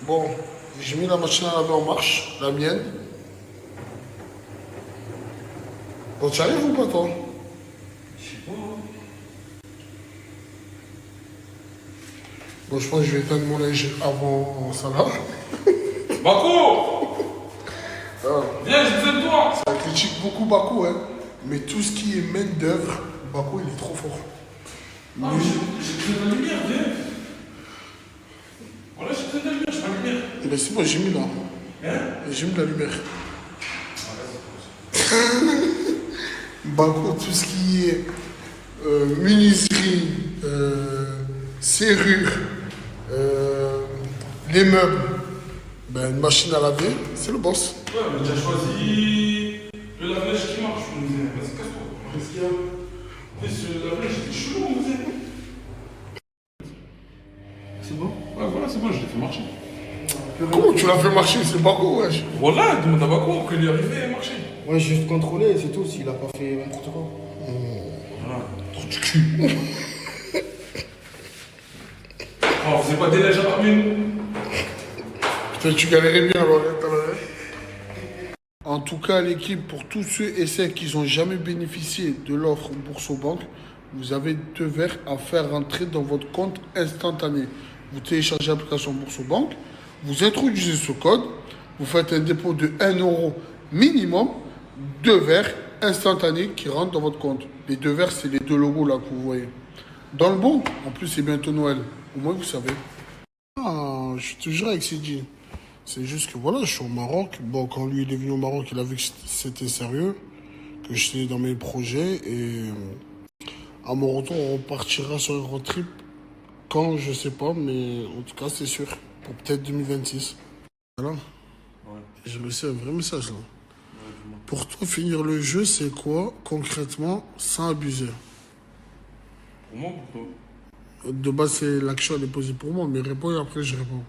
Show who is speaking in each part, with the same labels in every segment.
Speaker 1: Bon, j'ai mis la machine à laver en marche, la mienne. Bon, tu arrives ou pas, toi?
Speaker 2: Je sais pas, hein.
Speaker 1: Bon, je pense que je vais éteindre mon linge avant ça là.
Speaker 2: Bako!
Speaker 1: Ah,
Speaker 2: Viens, j'ai besoin de toi!
Speaker 1: ça critique beaucoup Bakou, hein. Mais tout ce qui est main d'œuvre, Bakou, il est trop fort.
Speaker 2: Ah, mais j'ai besoin de la lumière, viens! Voilà, j'ai besoin de la lumière, j'ai pas de lumière.
Speaker 1: Mais c'est bon, j'ai mis là.
Speaker 2: Hein?
Speaker 1: J'ai mis de la lumière. Bakou, tout ce qui est menuiserie, serrure, les meubles, ben, une machine à laver, c'est le boss.
Speaker 2: Ouais, mais tu as choisi le lave-linge qui marche, je me disais. Vas-y, casse-toi. Qu'est-ce qu'il y a? Mais ce lave-linge, c'était chelou, on me disait. C'est bon? Ouais, voilà, c'est bon, je l'ai fait marcher.
Speaker 1: Comment tu l'as fait marcher? C'est Bakou, wesh.
Speaker 2: Voilà, demande à Bako que lui arriver et marcher.
Speaker 3: Ouais, juste contrôler, c'est tout, s'il a pas fait n'importe quoi.
Speaker 2: Voilà.
Speaker 1: Trou du cul.
Speaker 2: Oh, vous n'avez pas des neiges à parmi nous?
Speaker 1: Putain, tu galérais bien alors, hein, t'as l'air. En tout cas, l'équipe, pour tous ceux et celles qui n'ont jamais bénéficié de l'offre Bourso-Banque, vous avez 2 verres à faire rentrer dans votre compte instantané. Vous téléchargez l'application Bourso-Banque, vous introduisez ce code, vous faites un dépôt de 1 € minimum, 2 verres instantanés qui rentrent dans votre compte. Les 2 verres, c'est les 2 logos là que vous voyez. Dans le bon, en plus, c'est bientôt Noël. Au moins, vous savez. Ah, je suis toujours avec Sidi. C'est juste que voilà, je suis au Maroc. Bon, quand lui il est venu au Maroc, il a vu que c'était sérieux, que j'étais dans mes projets. Et à mon retour, on repartira sur un road trip. Quand, je sais pas, mais en tout cas, c'est sûr. Pour peut-être 2026. Voilà.
Speaker 2: Ouais,
Speaker 1: J'ai reçu un vrai message là.
Speaker 2: ouais, dis-moi.
Speaker 1: Pour toi, finir le jeu, c'est quoi concrètement, sans abuser?
Speaker 2: Pour moi ou pour toi?
Speaker 1: De base, c'est l'action elle est posée pour moi, mais réponds et après je réponds.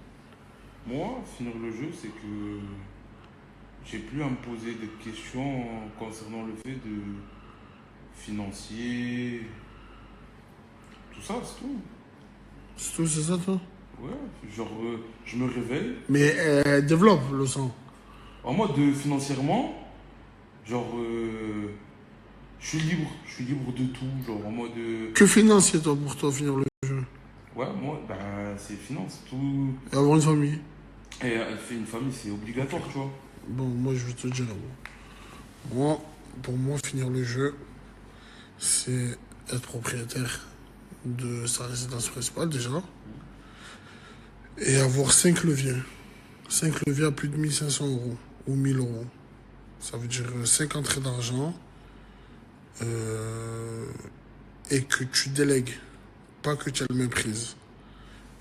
Speaker 2: Moi, finir le jeu, c'est que j'ai plus à me poser des questions concernant le fait de financier, tout ça, c'est tout.
Speaker 1: C'est tout, c'est ça toi?
Speaker 2: Ouais, genre, je me réveille.
Speaker 1: Mais développe le sang.
Speaker 2: En mode financièrement, genre, je suis libre de tout, genre en mode,
Speaker 1: Que financier toi pour toi finir le jeu?
Speaker 2: ouais, moi, ben, c'est finance, tout.
Speaker 1: Et avoir une famille?
Speaker 2: Et elle fait une famille, c'est obligatoire, tu vois.
Speaker 1: Bon, moi je vais te dire. Moi, pour moi, finir le jeu, c'est être propriétaire de sa résidence principale déjà. Et avoir 5 leviers. 5 leviers à plus de 1 500 € ou 1 000 €. Ça veut dire 5 entrées d'argent. Et que tu délègues. Pas que tu as le méprise.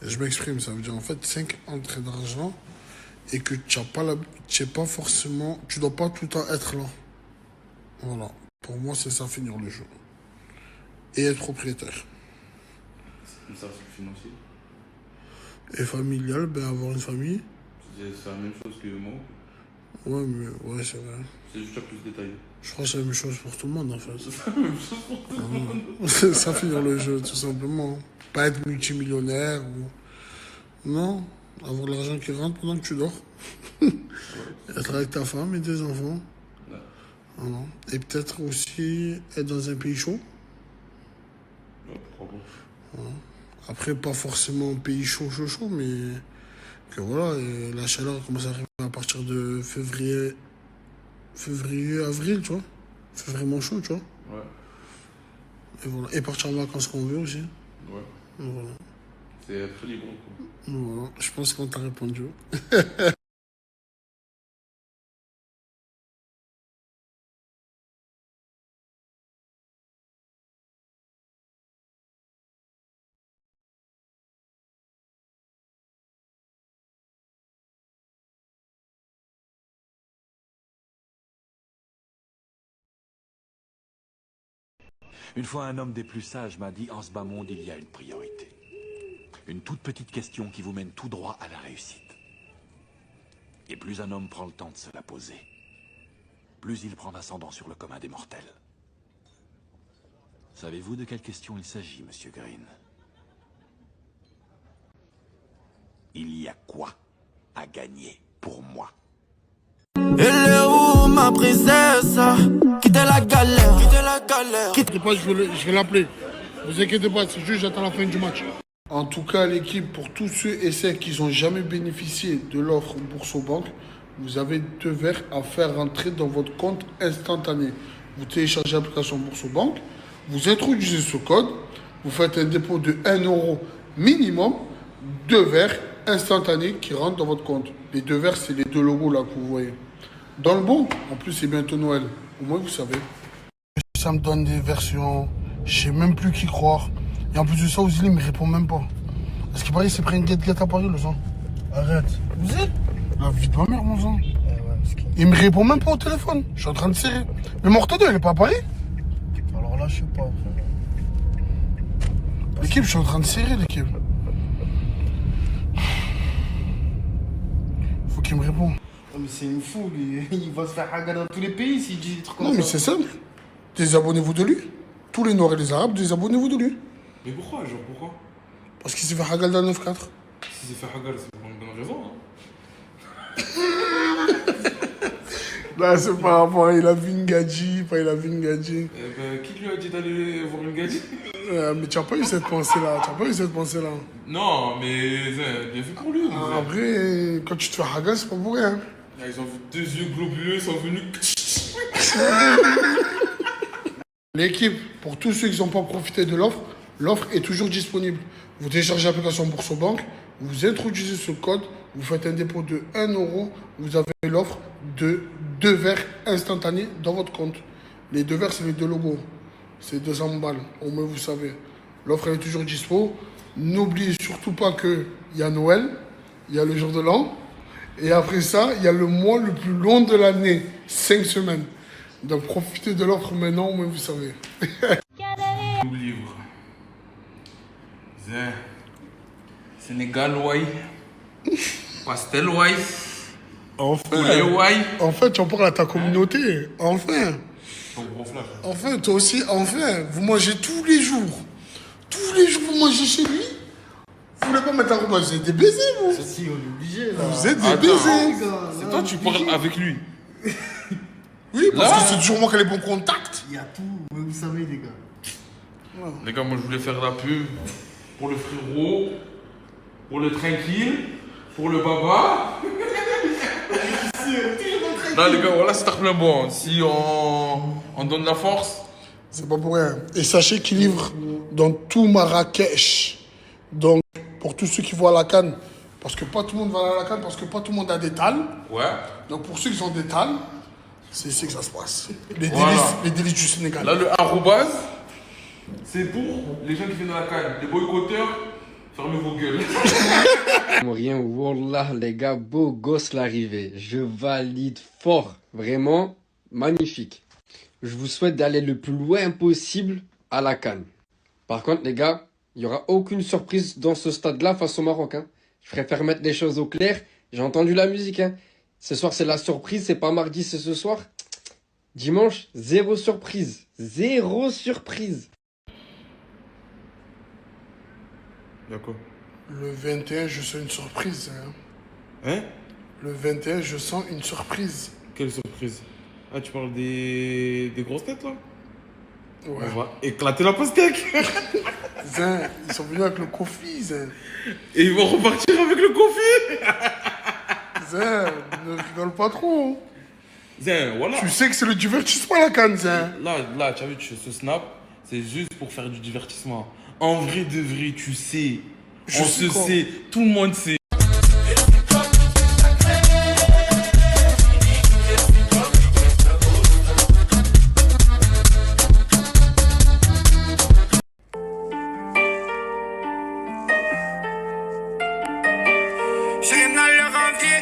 Speaker 1: Je m'exprime, ça veut dire en fait 5 entrées d'argent et que tu n'as pas, tu es pas forcément, tu dois pas tout le temps être là. Voilà. Pour moi, c'est ça finir le jeu. Et être propriétaire.
Speaker 2: Ça, c'est le financier.
Speaker 1: Et familial, ben avoir une famille.
Speaker 2: C'est la même chose que moi.
Speaker 1: Ouais, mais ouais, c'est vrai.
Speaker 2: C'est juste plus détaillé.
Speaker 1: Je crois que c'est la même chose pour tout le monde en fait.
Speaker 2: C'est la même chose pour tout le monde.
Speaker 1: C'est ça finir le jeu, tout simplement. Pas être multimillionnaire ou. Non. Avoir de l'argent qui rentre pendant que tu dors. Être avec ta femme et tes enfants.
Speaker 2: Ouais.
Speaker 1: Voilà. Et peut-être aussi être dans un pays chaud.
Speaker 2: Ouais, pourquoi pas.
Speaker 1: Après, pas forcément un pays chaud, chaud, chaud, mais que voilà, et la chaleur commence à arriver à partir de février, avril, tu vois. C'est vraiment chaud, tu vois.
Speaker 2: Ouais.
Speaker 1: Et voilà. Et partir en vacances quand on veut aussi.
Speaker 2: Ouais.
Speaker 1: Et voilà.
Speaker 2: C'est être libre, quoi.
Speaker 1: Voilà. Je pense qu'on t'a répondu.
Speaker 4: Une fois un homme des plus sages m'a dit, en ce bas monde, il y a une priorité. Une toute petite question qui vous mène tout droit à la réussite. Et plus un homme prend le temps de se la poser, plus il prend ascendant sur le commun des mortels. Savez-vous de quelle question il s'agit, Monsieur Green? Il y a quoi à gagner pour moi.
Speaker 5: Elle est où ma princesse? Quittez la galère, quittez la galère.
Speaker 1: Inquiétez pas, je vais l'appeler. Vous inquiétez pas, c'est juste j'attends la fin du match. En tout cas, l'équipe, pour tous ceux et celles qui n'ont jamais bénéficié de l'offre Boursorama, vous avez 2 verres à faire rentrer dans votre compte instantané. Vous téléchargez l'application Boursorama, vous introduisez ce code, vous faites un dépôt de 1 euro minimum, 2 verres instantanés qui rentrent dans votre compte. Les 2 verres, c'est les 2 logos là que vous voyez. Dans le bon, en plus c'est bientôt Noël. Au moins vous savez. Ça me donne des versions, je sais même plus qui croire. Et en plus de ça, Ozili me répond même pas. Parce qu'il paraît qu'il s'est pris une guette à Paris, le sang.
Speaker 3: Arrête.
Speaker 1: Vous êtes la vie de ma mère, mon sang. Il me répond même pas au téléphone. Je suis en train de serrer. Mais Mortado, il est pas à Paris.
Speaker 3: Alors là, je sais pas.
Speaker 1: L'équipe, je suis en train de serrer, l'équipe. Faut qu'il me réponde.
Speaker 3: Mais c'est une fou, lui. Il va se faire haga dans tous les pays s'il dit des trucs comme ça.
Speaker 1: Non, mais c'est simple. Désabonnez-vous de lui. Tous les Noirs et les Arabes, désabonnez-vous de lui.
Speaker 2: Mais pourquoi, genre, pourquoi?
Speaker 1: Parce qu'il s'est fait hagal dans 9-4.
Speaker 2: Si c'est fait hagal, c'est pour une bonne raison, hein.
Speaker 1: Là, c'est par rapport à il a vu une gadji, pas il a vu une gadji.
Speaker 2: Eh ben, qui lui a dit d'aller voir une gadji?
Speaker 1: Mais tu n'as pas eu cette pensée-là.
Speaker 2: Non, mais bien fait pour lui.
Speaker 1: Après, quand tu te fais hagal, c'est pas pour rien.
Speaker 2: Là, ils ont vu 2 yeux globuleux, ils sont venus.
Speaker 1: L'équipe, pour tous ceux qui n'ont pas profité de l'offre, l'offre est toujours disponible. Vous téléchargez l'application Boursorama, vous introduisez ce code, vous faites un dépôt de 1 euro, vous avez l'offre de 2 verres instantanés dans votre compte. Les 2 verres, c'est les 2 logos. C'est 200 balles, au moins vous savez. L'offre est toujours dispo. N'oubliez surtout pas qu'il y a Noël, il y a le jour de l'an, et après ça, il y a le mois le plus long de l'année, 5 semaines. Donc profitez de l'offre maintenant, au moins vous savez.
Speaker 2: Livre. Zin. Sénégal, ouais. Pastel, ouais. Poulet, ouais.
Speaker 1: Enfin, tu en parles à ta communauté. Enfin.
Speaker 2: Ton gros flash.
Speaker 1: Enfin, toi aussi, enfin. Vous mangez tous les jours. Tous les jours, vous mangez chez lui. Vous voulez pas mettre un repas, vous êtes des baisers, vous.
Speaker 3: Si, on est obligé, là.
Speaker 1: Vous êtes des baisers.
Speaker 2: C'est toi, tu parles avec lui.
Speaker 1: Oui, parce
Speaker 2: Là.
Speaker 1: que c'est toujours moi qui ai les bons contacts.
Speaker 3: Il y a tout, vous savez, les gars.
Speaker 2: Les gars, moi je voulais faire la pub pour le frérot, pour le tranquille, pour le baba. Non, les gars, voilà, c'est un bon. Si on donne la force.
Speaker 1: C'est pas pour rien. Et sachez qu'il livre dans tout Marrakech. Donc, pour tous ceux qui vont à la Cannes, parce que pas tout le monde va à la Cannes, parce que pas tout le monde a des talles.
Speaker 2: Ouais.
Speaker 1: Donc, pour ceux qui ont des talles, c'est ici que ça se passe.
Speaker 2: Voilà.
Speaker 1: Les délices du Sénégal.
Speaker 2: Là, le arrobase, c'est pour les gens qui viennent à la canne. Les boycotteurs, fermez vos gueules.
Speaker 6: Rien, wallah, les gars, beau gosse l'arrivée. Je valide fort. Vraiment magnifique. Je vous souhaite d'aller le plus loin possible à la CAN. Par contre, les gars, il n'y aura aucune surprise dans ce stade-là face au Maroc. Hein. Je préfère mettre les choses au clair. J'ai entendu la musique. Hein. Ce soir, c'est la surprise. C'est pas mardi, c'est ce soir. Dimanche, 0 surprise. 0 surprise.
Speaker 2: D'accord.
Speaker 1: Le 21, je sens une surprise.
Speaker 2: Hein?
Speaker 1: Le 21, je sens une surprise.
Speaker 2: Quelle surprise. Ah, tu parles des grosses têtes, là?
Speaker 1: Ouais.
Speaker 2: On va éclater la pastèque.
Speaker 1: Zin, ils sont venus avec le Kofi, Zin.
Speaker 2: Et ils vont repartir avec le Kofi.
Speaker 1: Zin, ne rigole pas trop.
Speaker 2: Zin, voilà.
Speaker 1: Tu sais que c'est le divertissement à la Cannes, Zin.
Speaker 2: Là, tu as vu, ce snap, c'est juste pour faire du divertissement. En vrai de vrai, tu sais.
Speaker 1: Je
Speaker 2: On
Speaker 1: sais
Speaker 2: se
Speaker 1: quoi.
Speaker 2: sait. Tout le monde sait.
Speaker 5: J'ai rien à leur envier,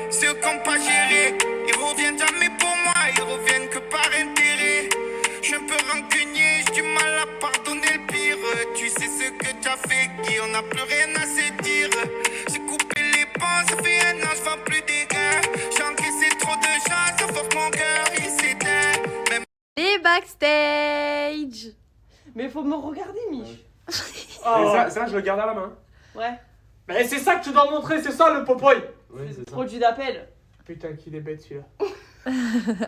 Speaker 5: ceux qui n'ont pas géré. Ils reviennent jamais pour moi, ils reviennent que par intérêt. Je suis un peu rancunier, j'ai du mal à pardonner le pire. Tu sais ce que tu as fait, Guy, on n'a plus rien à se dire. J'ai coupé les ponts, ça fait un an, je fais plus des gars. J'ai encaissé trop de gens, ça force mon cœur, il s'éteint. Même
Speaker 7: Les backstage.
Speaker 8: Mais faut me regarder, Mich.
Speaker 9: Et ça, je le garde à la main.
Speaker 8: Ouais.
Speaker 9: Mais c'est ça que tu dois montrer, c'est ça le popoy.
Speaker 3: Oui, c'est ça.
Speaker 8: Produit d'appel.
Speaker 3: Putain, qu'il est bête celui-là.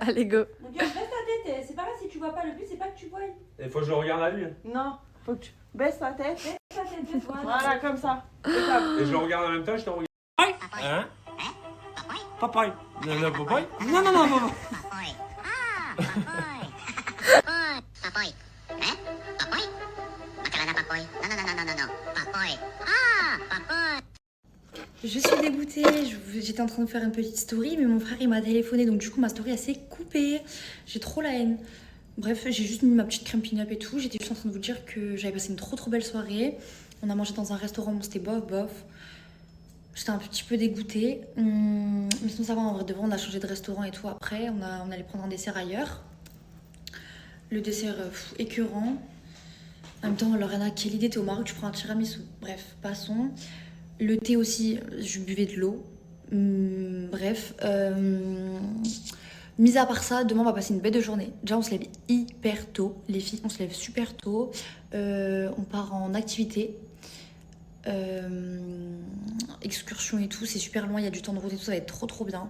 Speaker 7: Allez, go.
Speaker 9: Mon gars, baisse ta tête, c'est pas grave si tu vois pas, le but c'est pas que tu vois.
Speaker 3: Il faut que je le regarde à lui.
Speaker 8: Non, faut que tu baisses la tête.
Speaker 9: Baisse ta tête, baisse, voilà.
Speaker 8: Voilà, comme ça. Étape.
Speaker 3: Et je le regarde en même temps, je te regarde. Hein? Papaye. Non, non, papaye. Non, non, non, non.
Speaker 9: Je suis dégoûtée, j'étais en train de faire une petite story, mais mon frère il m'a téléphoné, donc du coup ma story elle s'est coupée. J'ai trop la haine. Bref, j'ai juste mis ma petite crème pin-up et tout. J'étais juste en train de vous dire que j'avais passé une trop belle soirée. On a mangé dans un restaurant, bon c'était bof. J'étais un petit peu dégoûtée. Mais sinon ça va, en vrai de vrai, on a changé de restaurant et tout après. On allait prendre un dessert ailleurs. Le dessert écœurant. En même temps, Lorena, quelle idée, t'es au Maroc, tu prends un tiramisu. Bref, passons. Le thé aussi, je buvais de l'eau. Bref. Mis à part ça, demain on va passer une belle journée. Déjà on se lève hyper tôt. Les filles, on se lève super tôt. On part en activité. Excursion et tout, c'est super loin, il y a du temps de route et tout, ça va être trop bien.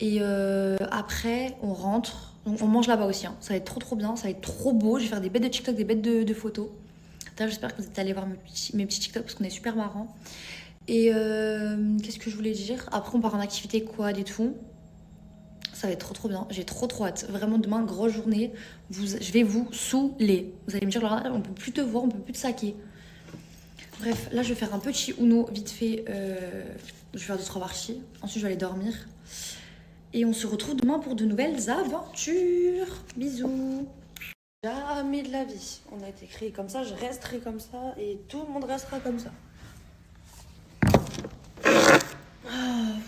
Speaker 9: Et après, on rentre. Donc, on mange là-bas aussi, hein. Ça va être trop bien, ça va être trop beau. Je vais faire des bêtes de TikTok, des bêtes de photos. D'ailleurs, j'espère que vous êtes allés voir mes petits TikTok parce qu'on est super marrants. Et qu'est-ce que je voulais dire? Après, on part en activité quad et tout. Ça va être trop bien. J'ai trop hâte. Vraiment, demain, grosse journée. Je vais vous saouler. Vous allez me dire, Laura, on peut plus te voir, on peut plus te saquer. Bref, là, je vais faire un petit Uno vite fait. Je vais faire 2-3 parties. Ensuite, je vais aller dormir. Et on se retrouve demain pour de nouvelles aventures. Bisous.
Speaker 7: Jamais de la vie. On a été créés comme ça, je resterai comme ça et tout le monde restera comme ça. Ah,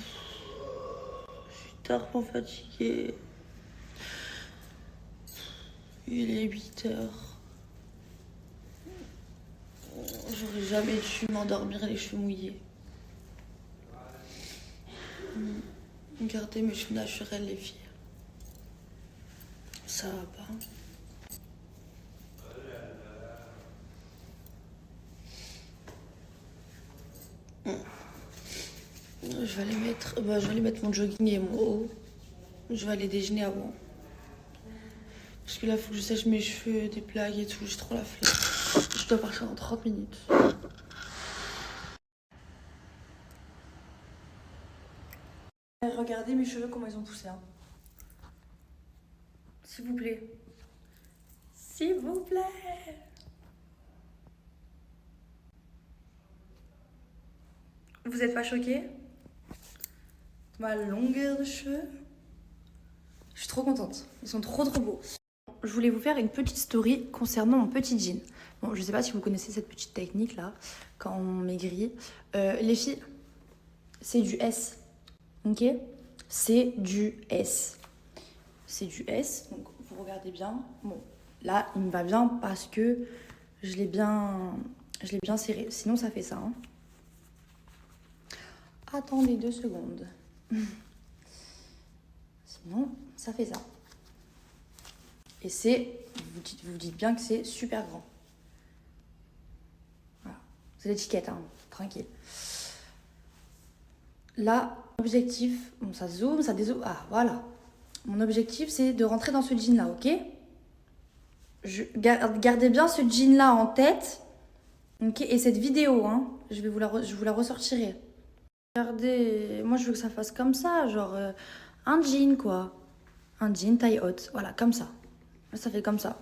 Speaker 7: je suis tellement fatiguée. Il est 8h. J'aurais jamais dû m'endormir les cheveux mouillés. Regardez mes cheveux naturels, les filles. Ça va pas. Je vais aller mettre mon jogging et mon haut. Je vais aller déjeuner avant. Parce que là, il faut que je sèche mes cheveux, des plaques et tout. J'ai trop la flemme. Je dois partir dans 30 minutes. Regardez mes cheveux, comment ils ont poussé. Hein. S'il vous plaît. S'il vous plaît. Vous êtes pas choqués? Ma longueur de cheveux. Je suis trop contente. Ils sont trop beaux. Je voulais vous faire une petite story concernant mon petit jean. Bon, je sais pas si vous connaissez cette petite technique là, quand on maigrit. Les filles, c'est du S. Ok? C'est du S. C'est du S. Donc vous regardez bien. Bon, là, il me va bien parce que je l'ai bien serré. Sinon, ça fait ça. Hein. Attendez 2 secondes. Sinon, ça fait ça. Et c'est... Vous dites bien que c'est super grand. Voilà. C'est l'étiquette, hein. Tranquille. Là, objectif... Bon, ça zoome, ça dézoome. Ah, voilà. Mon objectif, c'est de rentrer dans ce jean-là, ok? Gardez bien ce jean-là en tête. Ok? Et cette vidéo, hein, je vous la ressortirai. Regardez, moi je veux que ça fasse comme ça, genre un jean quoi. Un jean taille haute, voilà, comme ça. Là, ça fait comme ça.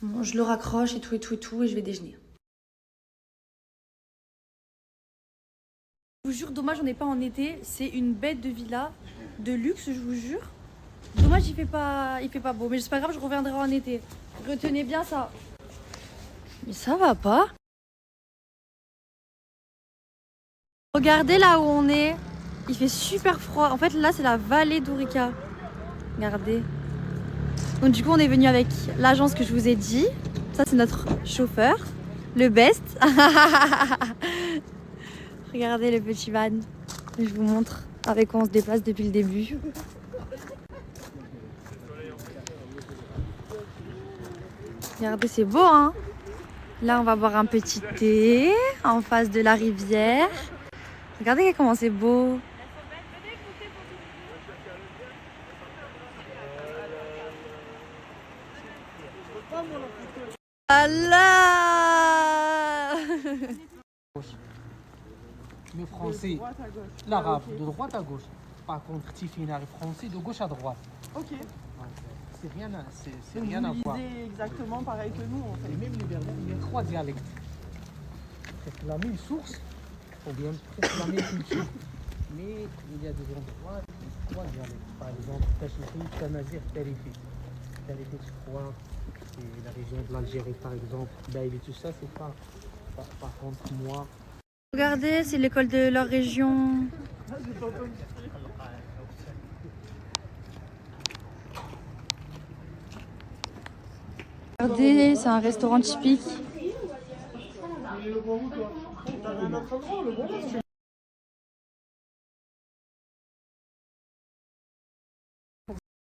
Speaker 7: Bon, je le raccroche et tout, et je vais déjeuner. Je vous jure, dommage on n'est pas en été, c'est une bête de villa, de luxe, je vous jure. Dommage il fait pas beau, mais c'est pas grave, je reviendrai en été. Retenez bien ça. Mais ça va pas. Regardez là où on est, il fait super froid. En fait là c'est la vallée d'Ourika. Regardez. Donc du coup on est venu avec l'agence que je vous ai dit. Ça c'est notre chauffeur, le best. Regardez le petit van. Je vous montre avec quoi on se déplace depuis le début. Regardez, c'est beau hein. Là on va boire un petit thé en face de la rivière.
Speaker 9: Regardez comment c'est beau. Allah.
Speaker 10: Le français, l'arabe, de droite à gauche. Par contre, Tiffany arrive français de gauche à droite.
Speaker 8: Ok.
Speaker 10: C'est rien à, c'est
Speaker 8: Donc
Speaker 10: rien à
Speaker 8: vous
Speaker 10: voir.
Speaker 8: lisez exactement pareil que nous en fait.
Speaker 10: Et même le berbère, il y a 3 dialectes. Presque la même source, ou bien presque la même culture. Mais il y a des endroits, 3 dialectes. Par exemple, Tachifri, Tanazir, Tarifi. Tarifi, je crois, c'est la région de l'Algérie par exemple. Baïli, tout ça, c'est pas. Par contre, moi.
Speaker 9: Regardez, c'est l'école de leur région. Regardez, c'est un restaurant typique.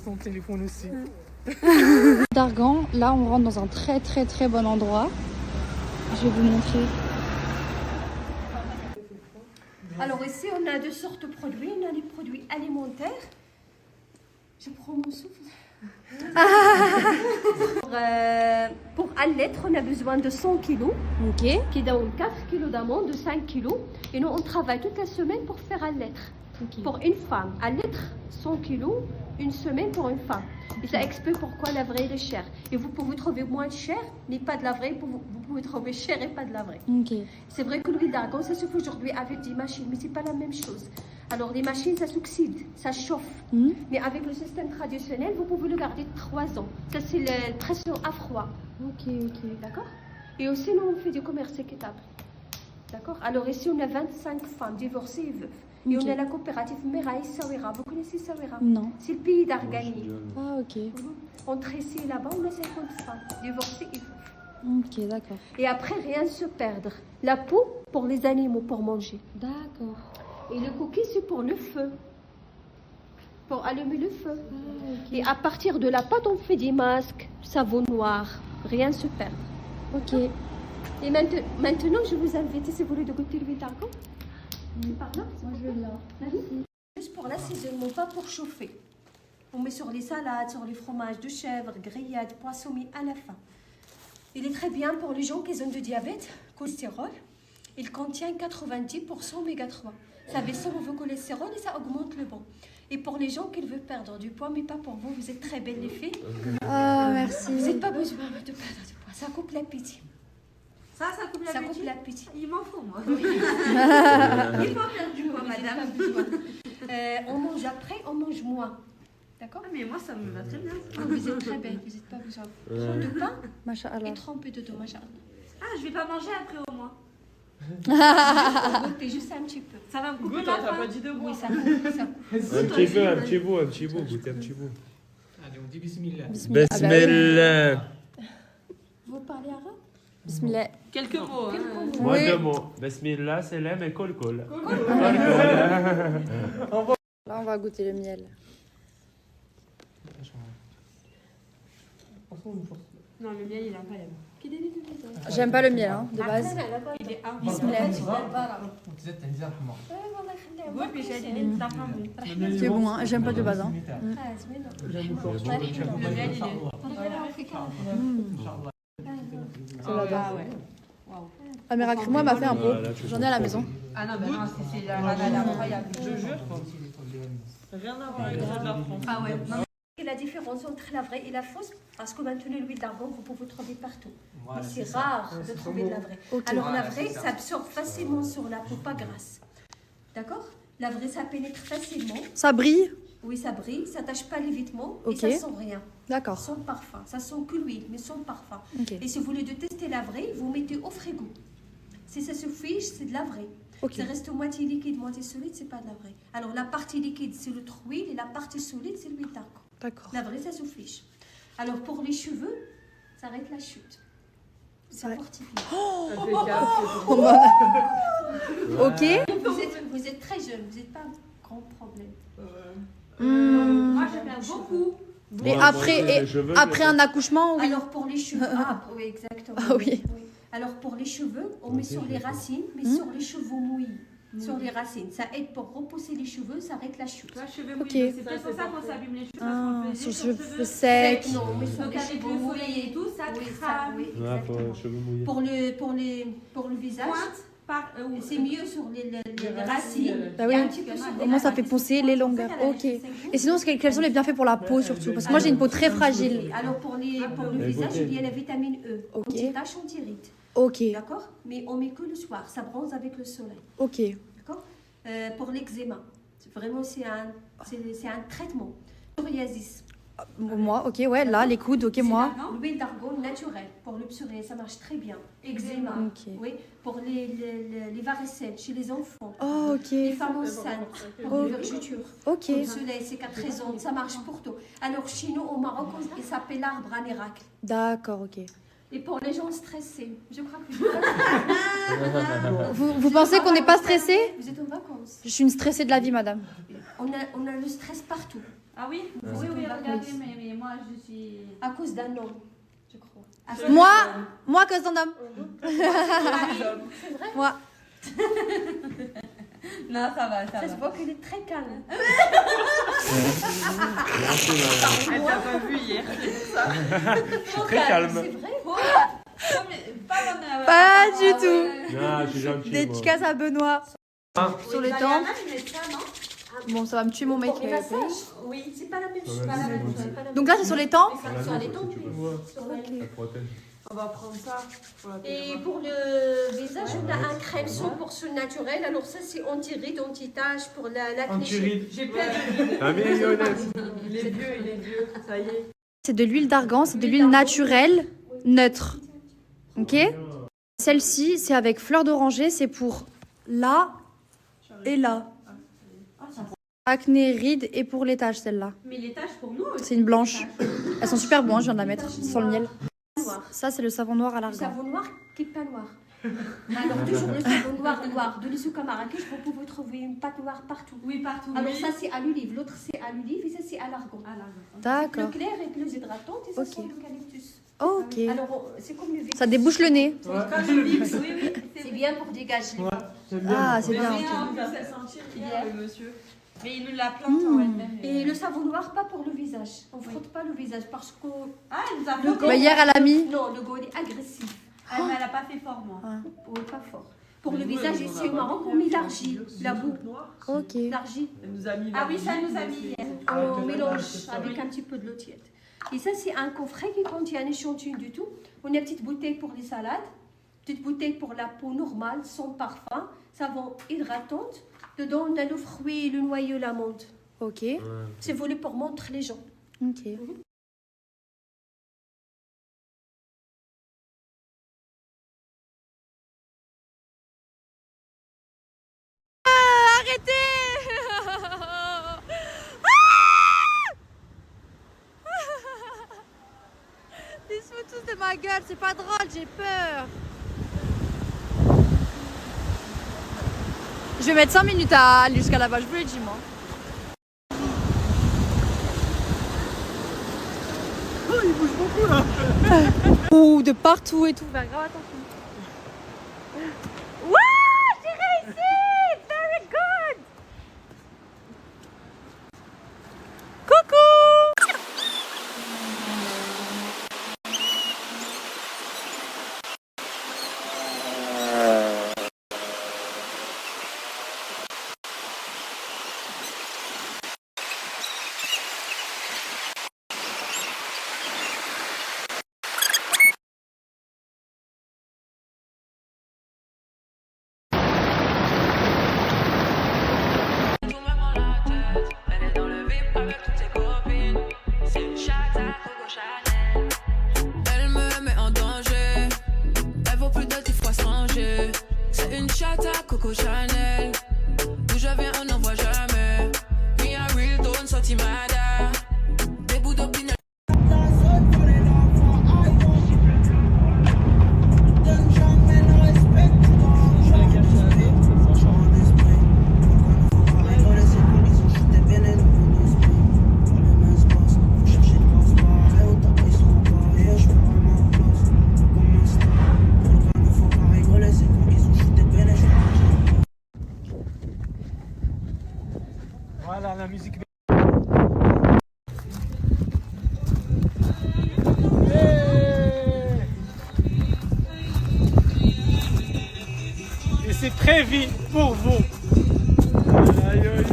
Speaker 10: Son téléphone aussi.
Speaker 9: Dargan, là on rentre dans un très très très bon endroit. Je vais vous montrer.
Speaker 11: Alors ici, on a 2 sortes de produits. On a des produits alimentaires. Je prends mon souffle. Pour un litre, on a besoin de 100 kilos.
Speaker 9: Ok.
Speaker 11: Qui donne 4 kilos d'amandes, de 5 kilos. Et nous, on travaille toute la semaine pour faire un litre.
Speaker 9: Okay.
Speaker 11: Pour une femme, un litre, 100 kilos, une semaine pour une femme. Et ça explique pourquoi la vraie est chère. Et vous pouvez trouver moins cher, mais pas de la vraie. Vous pouvez trouver cher et pas de la vraie.
Speaker 9: Ok.
Speaker 11: C'est vrai que l'huile d'argan, ça se fait aujourd'hui avec des machines, mais c'est pas la même chose. Alors les machines, ça s'oxyde, ça chauffe. Mais avec le système traditionnel, vous pouvez le garder 3 ans. Ça, c'est la pression à froid.
Speaker 9: Ok, ok.
Speaker 11: D'accord? Et aussi, nous, on fait du commerce équitable. D'accord? Alors ici, on a 25 femmes divorcées et veuves. Et on a la coopérative Meraï Sawira. Vous connaissez Sawira?
Speaker 9: Non.
Speaker 11: C'est le pays d'Argani.
Speaker 9: Ah, ok.
Speaker 11: Entre ici et là-bas, on a 50 femmes divorcées et veuves.
Speaker 9: Ok, d'accord.
Speaker 11: Et après, rien ne se perdre. La peau, pour les animaux, pour manger.
Speaker 9: D'accord.
Speaker 11: Et le cookie, c'est pour le feu. Pour allumer le feu.
Speaker 9: Ah, ok.
Speaker 11: Et à partir de la pâte, on fait des masques, savon noir. Rien ne se perd.
Speaker 9: Ok.
Speaker 11: Et maintenant, je vous invite, si vous voulez, de goûter l'huile d'argan. Par là.
Speaker 9: Moi, je vais là.
Speaker 11: Juste pour l'assaisonnement, pas pour chauffer. On met sur les salades, sur les fromages de chèvre, grillades, poissons mis à la fin. Il est très bien pour les gens qui ont du diabète, cholestérol. Il contient 90% oméga 3. Ça baisse le mauvais cholestérol et ça augmente le bon. Et pour les gens qui veulent perdre du poids, mais pas pour vous, vous êtes très belles les filles.
Speaker 9: Ah, merci.
Speaker 11: Vous n'avez pas besoin de perdre du poids, ça coupe l'appétit.
Speaker 12: Ça coupe l'appétit.
Speaker 11: Ça coupe l'appétit.
Speaker 12: Il m'en faut, moi.
Speaker 11: Oui.
Speaker 12: Il faut perdre du poids, madame.
Speaker 11: On mange après, on mange moins. D'accord?
Speaker 12: Ah, mais moi, ça me va très bien.
Speaker 11: Oh, vous êtes très belle, vous n'êtes pas besoin. Prends de pain et trempez dedans, machallah.
Speaker 12: Ah, je vais pas manger après au moins.
Speaker 11: Goûtez juste un petit peu.
Speaker 12: Ça va me couper
Speaker 8: Goûte,
Speaker 12: la
Speaker 8: t'as
Speaker 12: faim.
Speaker 8: pas dit de boire.
Speaker 11: Oui, ça coupe, ça coupe.
Speaker 3: Un petit peu, goûtez un petit peu.
Speaker 10: Allez, on dit bismillah.
Speaker 3: Bismillah.
Speaker 11: Vous parlez arabe?
Speaker 9: Bismillah.
Speaker 12: Quelques mots. Hein.
Speaker 3: Moi, 2 mots. Bismillah, c'est l'aime et kol.
Speaker 9: Là, on va goûter le miel.
Speaker 12: Non, le miel, il a pas l'air.
Speaker 9: J'aime pas le miel, hein, de base.
Speaker 12: Il est
Speaker 9: Bismillah.
Speaker 12: Oui, mais j'ai dit ta femme.
Speaker 9: C'est bon, hein. J'aime pas de base. Hein.
Speaker 12: Le miel, il est.
Speaker 9: C'est là-bas. Ah, mais Racrimois m'a fait un pot. J'en ai à la maison.
Speaker 12: Ah non, non, c'est incroyable. Je jure.
Speaker 8: Rien à voir avec ceux de la France.
Speaker 12: Ah ouais.
Speaker 11: Et la différence entre la vraie et la fausse, parce que maintenant l'huile d'argan, vous pouvez trouver partout. Mais c'est rare de trouver de la vraie. Alors la vraie, ça absorbe facilement sur la peau, pas grasse. D'accord? La vraie, ça pénètre facilement.
Speaker 9: Ça brille?
Speaker 11: Oui, ça brille, ça tâche pas les vêtements
Speaker 9: Ok.
Speaker 11: et ça sent rien.
Speaker 9: D'accord.
Speaker 11: Sans parfum. Ça sent que l'huile, mais sans parfum.
Speaker 9: Ok.
Speaker 11: Et si vous voulez de tester la vraie, vous mettez au frigo. Si ça se fiche, c'est de la vraie.
Speaker 9: Ok.
Speaker 11: Ça reste moitié liquide, moitié solide, c'est pas de la vraie. Alors la partie liquide, c'est l'autre huile et la partie solide, c'est l'huile d'argan.
Speaker 9: D'accord.
Speaker 11: La vraie, ça se fiche. Alors pour les cheveux, ça arrête la chute. Ça fortifie.
Speaker 9: Ok.
Speaker 11: Vous êtes très jeune, vous n'êtes pas un grand problème.
Speaker 12: Moi, je perds beaucoup.
Speaker 9: Et après un accouchement, oui.
Speaker 11: Alors pour les cheveux, oui, exactement.
Speaker 9: Ah oui.
Speaker 11: Alors pour les cheveux, on met sur les racines, mais sur les cheveux mouillés. sur les racines. Ça aide pour repousser les cheveux, ça arrête la chute.
Speaker 7: Ok.
Speaker 12: C'est peut-être pour ça qu'on s'abîme les cheveux.
Speaker 7: Ah,
Speaker 12: Parce qu'on
Speaker 7: sur
Speaker 12: faisait
Speaker 7: les cheveux secs.
Speaker 11: Non, mais sur
Speaker 12: Donc
Speaker 11: les
Speaker 12: avec
Speaker 11: cheveux
Speaker 12: le soleil et tout, ça crame.
Speaker 11: oui,
Speaker 3: Ouais, pour
Speaker 11: exactement.
Speaker 3: cheveux mouillés.
Speaker 11: Pour le visage,
Speaker 12: Pointe,
Speaker 11: c'est mieux sur les racines.
Speaker 7: Bah oui.
Speaker 11: Et un petit peu sur les
Speaker 7: Au moins, ça fait poncer les longueurs. Ok. Et sinon, quels sont les bienfaits pour la peau surtout? Parce que moi, j'ai une peau très fragile.
Speaker 11: Alors pour le visage, il y a la vitamine E.
Speaker 7: Ok.
Speaker 11: Anti-tache, anti-rides.
Speaker 7: Ok.
Speaker 11: D'accord? Mais on met que le soir. Ça bronze avec le soleil.
Speaker 7: Ok.
Speaker 11: D'accord? Pour l'eczéma, vraiment c'est un traitement. Psoriasis.
Speaker 7: Moi, ok, ouais, là, les coudes, ok, moi.
Speaker 11: L'huile d'argan naturelle pour le psoriasis, ça marche très bien. Eczéma,
Speaker 7: Ok.
Speaker 11: oui, pour les varicelles chez les enfants.
Speaker 7: Oh, ok.
Speaker 11: Les femmes enceintes, pour
Speaker 7: Oh.
Speaker 11: les vergetures.
Speaker 7: Ok.
Speaker 11: Pour le soleil, cicatrisante, ça marche pour tout. Alors chez nous, au Maroc, il s'appelle l'arbre à miracle.
Speaker 7: D'accord, ok.
Speaker 11: Et pour les gens stressés, je crois que
Speaker 7: Vous pensez qu'on n'est pas stressé?
Speaker 11: Vous êtes en vacances.
Speaker 7: Je suis une stressée de la vie, madame.
Speaker 11: On a le stress partout.
Speaker 12: Ah oui? Oui, regardez, mais moi je suis.
Speaker 11: À cause d'un homme, je crois.
Speaker 7: Moi, à cause d'un homme.
Speaker 11: C'est vrai?
Speaker 7: Moi.
Speaker 12: Non, ça va,
Speaker 11: Ça se voit qu'il est très calme.
Speaker 8: Elle t'a pas vu hier, c'est pour ça.
Speaker 3: Je suis très calme.
Speaker 11: C'est vrai?
Speaker 7: Pas du tout.
Speaker 3: Non, je suis gentil.
Speaker 7: Dédicace à Benoît. Sur les tempes. Bon, ça va me tuer mon mec.
Speaker 11: Pour les massages, oui, c'est pas la même chose.
Speaker 7: Donc là, c'est sur les tempes?
Speaker 11: Sur les tempes,
Speaker 8: On va prendre ça.
Speaker 11: Et pour le visage, on a un crème 100% naturel. Alors ça, c'est anti-rides, anti-taches pour l'acné.
Speaker 3: Anti-rides.
Speaker 8: J'ai plein de
Speaker 3: La mayonnaise.
Speaker 8: Il est vieux, ça y est.
Speaker 7: C'est de l'huile d'argan, c'est de l'huile naturelle, neutre. Ok? Celle-ci, c'est avec fleur d'oranger, c'est pour là et là. Acné, rides et pour les taches, celle-là.
Speaker 12: Mais les taches pour nous aussi.
Speaker 7: C'est une blanche. Elles sont super bonnes, je viens de la mettre sans le miel. Ça, c'est le savon noir à
Speaker 11: Le
Speaker 7: l'argan.
Speaker 11: savon noir qui n'est pas noir. Alors toujours le savon noir de l'Issou à Marrakech, vous pouvez trouver une pâte noire partout.
Speaker 12: Oui, partout.
Speaker 11: Alors
Speaker 12: oui.
Speaker 11: ça, c'est à l'olive. L'autre, c'est à l'olive et ça, c'est à l'argan.
Speaker 7: D'accord.
Speaker 11: Le clair est plus hydratant et ça
Speaker 7: Ok.
Speaker 11: sent l'eucalyptus.
Speaker 7: Ok.
Speaker 11: Alors, c'est comme le Vicks.
Speaker 7: Ça débouche le nez.
Speaker 12: Comme le Vicks, oui, oui.
Speaker 11: C'est bien pour dégager.
Speaker 7: Ah, c'est bien.
Speaker 12: Mais
Speaker 7: ok.
Speaker 12: on peut se sentir hier, le monsieur. Mais il nous la plante en elle-même.
Speaker 11: Et le savon noir, pas pour le visage. On ne frotte pas le visage parce que
Speaker 12: Ah, elle nous a
Speaker 11: le
Speaker 12: frotté.
Speaker 7: Bah, hier, elle a mis.
Speaker 11: non, le goût est agressif.
Speaker 12: Ah, mais elle a pas fait fort, moi.
Speaker 11: Oui, pas fort. Pour le visage, ici au Maroc, on met l'argile, la boue.
Speaker 7: Ok.
Speaker 11: L'argile.
Speaker 8: Elle nous a mis.
Speaker 12: Ah oui, ça nous a mis hier.
Speaker 11: On mélange avec un petit peu de l'eau tiède. Et ça, c'est un coffret qui contient un échantillon du tout. On a une petite bouteille pour les salades, petite bouteille pour la peau normale, sans parfum, savon hydratante. Dedans, on a le fruit, le noyau, la menthe.
Speaker 7: Ok.
Speaker 11: C'est voulu pour montrer les gens.
Speaker 7: Ok. Ils se foutent tous de ma gueule, c'est pas drôle, j'ai peur. Je vais mettre 5 minutes à aller jusqu'à là-bas, je vous l'ai dit moi.
Speaker 3: Oh, il bouge beaucoup là.
Speaker 7: Ouh, de partout et tout, faire grave attention. Wouah, j'ai réussi! Very good! Coucou!
Speaker 13: Elle me met en danger. Elle vaut plus de 10 fois changer. C'est une chatte à Coco Chanel. D'où je viens, on n'en voit jamais. Me a real don't sorti mada. Des bouts d'opinion.
Speaker 10: Voilà la musique. Et c'est très vite pour vous. Aïe aïe aïe.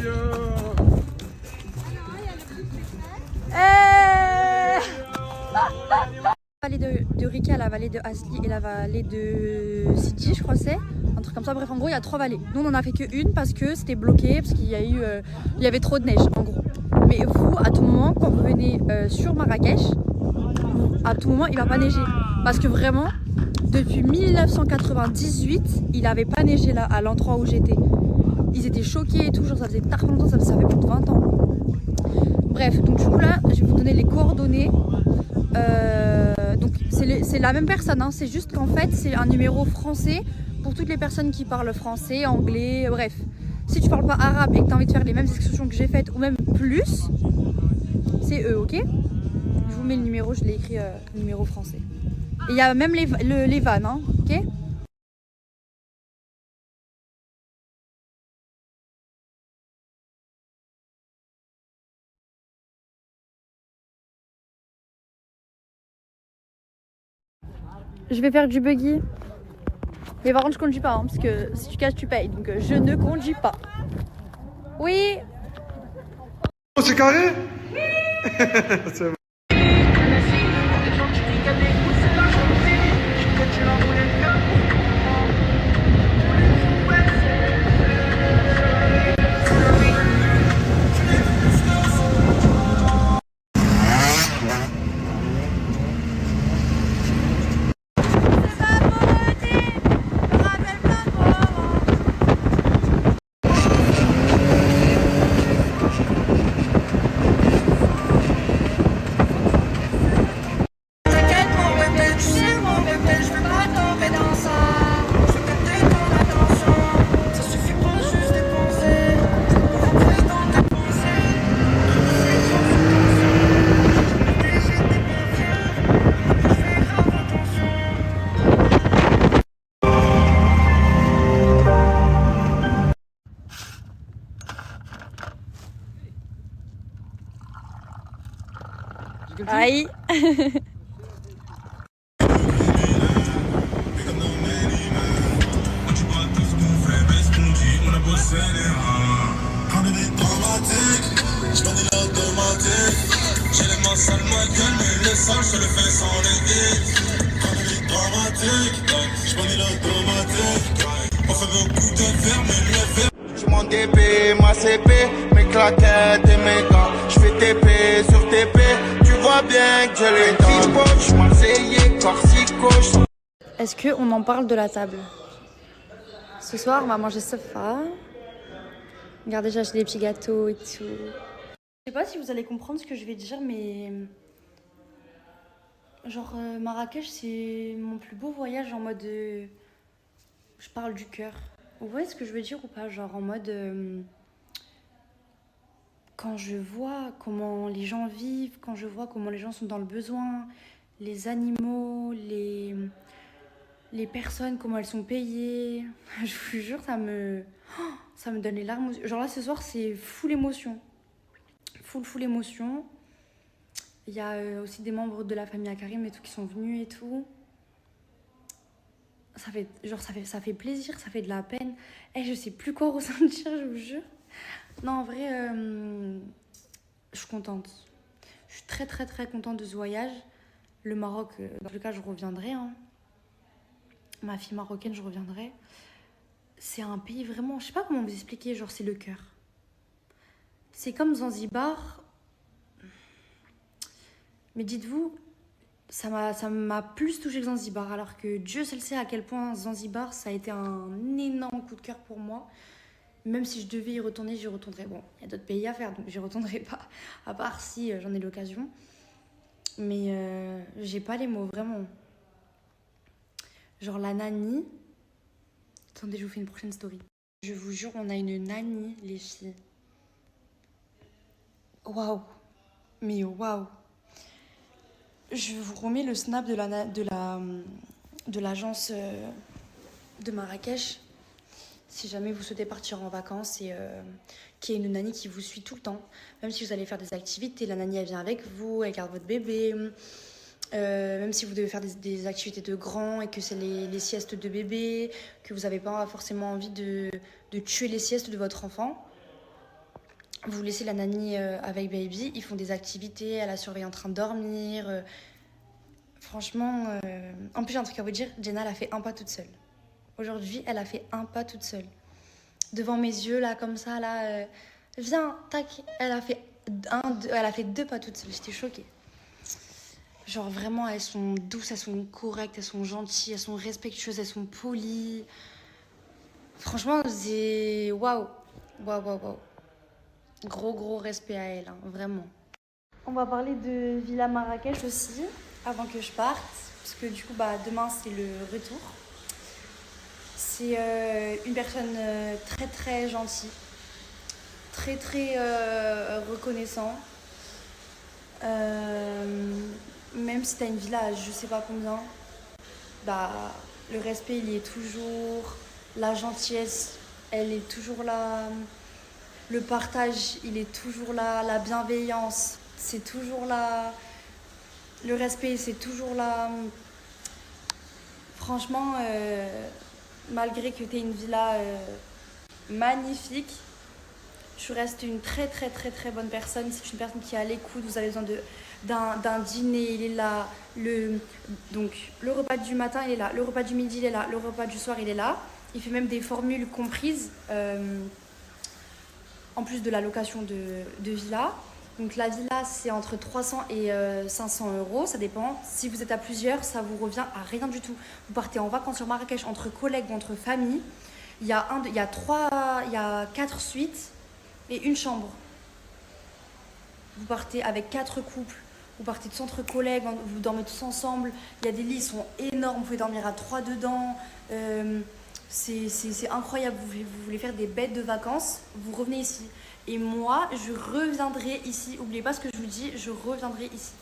Speaker 7: La vallée de Rika, la vallée de Asli et la vallée de Sidi, je crois c'est un truc comme ça. Bref, en gros, il y a 3 vallées. Nous, on en a fait qu'une parce que c'était bloqué, parce qu'il y a eu, il y avait trop de neige, en gros. Mais vous, à tout moment, quand vous venez sur Marrakech, à tout moment, il va pas neiger. Parce que vraiment, depuis 1998, il avait pas neigé là, à l'endroit où j'étais. Ils étaient choqués et tout, genre ça faisait tard longtemps, ça fait plus de 20 ans. Bref, donc du coup là, je vais vous donner les coordonnées. Donc c'est la même personne, hein. C'est juste qu'en fait c'est un numéro français pour toutes les personnes qui parlent français, anglais, bref. Si tu parles pas arabe et que tu as envie de faire les mêmes excursions que j'ai faites ou même plus, c'est eux, ok? Je vous mets le numéro, je l'ai écrit numéro français. Et il y a même les vannes, hein, ok? Je vais faire du buggy. Mais par contre, je conduis pas, hein, parce que si tu casses, tu payes. Donc, je ne conduis pas. Oui.
Speaker 1: C'est carré?
Speaker 5: C'est
Speaker 7: Aïe.
Speaker 5: J'ai les mains sales, ma gueule, mais le sang, je te le fais sans les guides. Chronique dramatique, je connais l'automatique. On fait beaucoup de verre, mais le verre. Je m'en DP, ma CP, mes claquettes et mes gants. Je fais TP sur TP, tu vois bien que je les donne. Je suis marseillais, corsico.
Speaker 7: Est-ce qu'on en parle de la table? Ce soir, on va manger sofa. Regardez, j'ai acheté des petits gâteaux et tout. Je sais pas si vous allez comprendre ce que je vais dire, mais... Genre, Marrakech, c'est mon plus beau voyage en mode... Je parle du cœur. Vous voyez ce que je veux dire ou pas? Genre en mode... Quand je vois comment les gens vivent, quand je vois comment les gens sont dans le besoin, les animaux, les personnes, comment elles sont payées, je vous jure, ça me donne les larmes. Genre là, ce soir, c'est full émotion. Full émotion. Il y a aussi des membres de la famille Akarim et tout qui sont venus et tout. Ça fait plaisir, ça fait de la peine. Et je sais plus quoi ressentir, je vous jure. Non, en vrai, je suis contente. Je suis très contente de ce voyage. Le Maroc, dans le cas, je reviendrai. Hein. Ma fille marocaine, je reviendrai. C'est un pays vraiment... Je sais pas comment vous expliquer, genre c'est le cœur. C'est comme Zanzibar. Mais dites-vous, ça m'a plus touché que Zanzibar. Alors que Dieu seul sait à quel point Zanzibar, ça a été un énorme coup de cœur pour moi. Même si je devais y retourner, j'y retournerais. Bon, il y a d'autres pays à faire, donc j'y retournerai pas. À part si j'en ai l'occasion. Mais j'ai pas les mots, vraiment. Genre la nanny. Attendez, je vous fais une prochaine story. Je vous jure, on a une nanny, les filles. Waouh. Mais waouh. Je vous remets le snap de l'agence de Marrakech.
Speaker 9: Si jamais vous souhaitez partir en vacances et qu'il y ait une nanny qui vous suit tout le temps, même si vous allez faire des activités, la nanny elle vient avec vous, elle garde votre bébé. Même si vous devez faire des activités de grands et que c'est les siestes de bébé, que vous n'avez pas forcément envie de tuer les siestes de votre enfant, vous laissez la nanny avec baby, ils font des activités, elle la surveille en train de dormir. Franchement, en plus j'ai un truc à vous dire, Jenna elle a fait un pas toute seule. Aujourd'hui, elle a fait un pas toute seule. Devant mes yeux, là, comme ça, là, viens, tac, elle a fait 2 pas toute seule, j'étais choquée. Genre vraiment, elles sont douces, elles sont correctes, elles sont gentilles, elles sont respectueuses, elles sont polies. Franchement, c'est... Waouh. Gros respect à elles, hein, vraiment. On va parler de Villa Marrakech aussi, avant que je parte. Parce que du coup, demain, c'est le retour. C'est une personne très gentille. Très reconnaissant. Même si t'as une villa à je sais pas combien, le respect il y est toujours, la gentillesse elle est toujours là, le partage il est toujours là, la bienveillance c'est toujours là, le respect c'est toujours là. Franchement, malgré que t'aies une villa magnifique, tu restes une très bonne personne. C'est une personne qui est à l'écoute. Vous avez besoin d'un dîner, il est là. Donc le repas du matin, il est là. Le repas du midi, il est là. Le repas du soir, il est là. Il fait même des formules comprises, en plus de la location de villa. Donc la villa, c'est entre 300 et 500 euros, ça dépend. Si vous êtes à plusieurs, ça vous revient à rien du tout. Vous partez en vacances sur Marrakech entre collègues ou entre familles. Il y a 4 suites et une chambre. Vous partez avec 4 couples, vous partez tous entre collègues, vous dormez tous ensemble. Il y a des lits, ils sont énormes, vous pouvez dormir à 3 dedans. C'est incroyable, vous voulez faire des bêtes de vacances, vous revenez ici. Et moi, je reviendrai ici. N'oubliez pas ce que je vous dis, je reviendrai ici.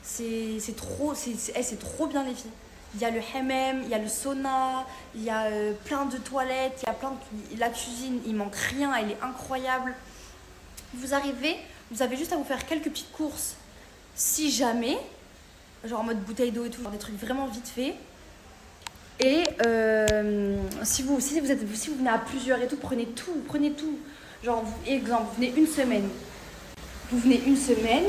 Speaker 9: C'est trop bien les filles. Il y a le hammam, il y a le sauna, il y a plein de toilettes, il y a la cuisine, il manque rien, elle est incroyable. Vous arrivez, vous avez juste à vous faire quelques petites courses, si jamais, genre en mode bouteille d'eau et tout, genre des trucs vraiment vite fait. Et si vous venez à plusieurs et tout, prenez tout. Genre, exemple, vous venez une semaine.